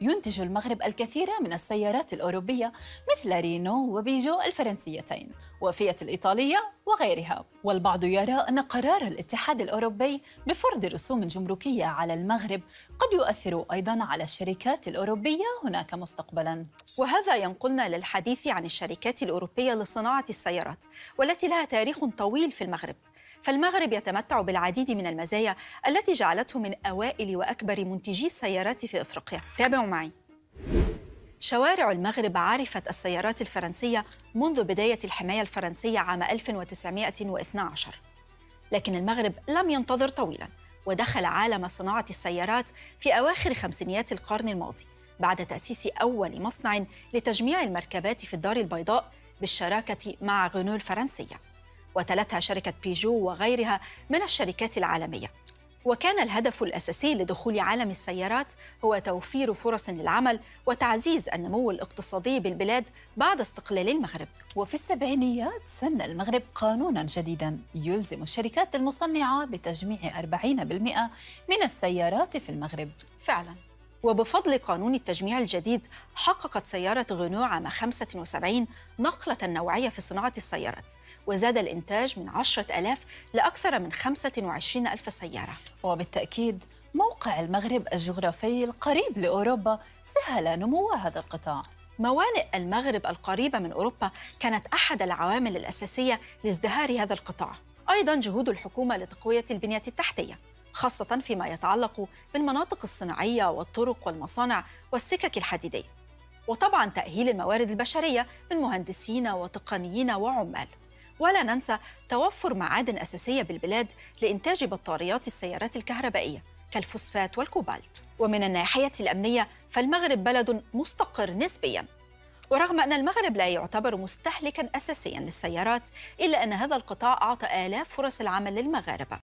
ينتج المغرب الكثير من السيارات الأوروبية مثل رينو وبيجو الفرنسيتين وفيات الإيطالية وغيرها. والبعض يرى أن قرار الاتحاد الأوروبي بفرض رسوم جمركية على المغرب قد يؤثر أيضاً على الشركات الأوروبية هناك مستقبلاً. وهذا ينقلنا للحديث عن الشركات الأوروبية لصناعة السيارات والتي لها تاريخ طويل في المغرب. فالمغرب يتمتع بالعديد من المزايا التي جعلته من أوائل وأكبر منتجي السيارات في أفريقيا. تابعوا معي. شوارع المغرب عرفت السيارات الفرنسية منذ بداية الحماية الفرنسية عام 1912، لكن المغرب لم ينتظر طويلاً ودخل عالم صناعة السيارات في أواخر خمسينيات القرن الماضي بعد تأسيس أول مصنع لتجميع المركبات في الدار البيضاء بالشراكة مع غنو الفرنسية، وتلتها شركة بيجو وغيرها من الشركات العالمية. وكان الهدف الأساسي لدخول عالم السيارات هو توفير فرص للعمل وتعزيز النمو الاقتصادي بالبلاد بعد استقلال المغرب. وفي السبعينيات سن المغرب قانوناً جديداً يلزم الشركات المصنعة بتجميع 40% من السيارات في المغرب. فعلاً، وبفضل قانون التجميع الجديد حققت سيارة غنو عام 75 نقلة نوعية في صناعة السيارات، وزاد الإنتاج من 10,000 لأكثر من 25,000 سيارة. وبالتأكيد موقع المغرب الجغرافي القريب لأوروبا سهل نمو هذا القطاع. موانئ المغرب القريبة من أوروبا كانت أحد العوامل الأساسية لازدهار هذا القطاع. أيضاً جهود الحكومة لتقوية البنية التحتية، خاصة فيما يتعلق بالمناطق الصناعية والطرق والمصانع والسكك الحديدية، وطبعاً تأهيل الموارد البشرية من مهندسين وتقنيين وعمال. ولا ننسى توفر معادن أساسية بالبلاد لإنتاج بطاريات السيارات الكهربائية كالفوسفات والكوبالت. ومن الناحية الأمنية فالمغرب بلد مستقر نسبياً، ورغم أن المغرب لا يعتبر مستهلكاً أساسياً للسيارات إلا أن هذا القطاع أعطى آلاف فرص العمل للمغاربة.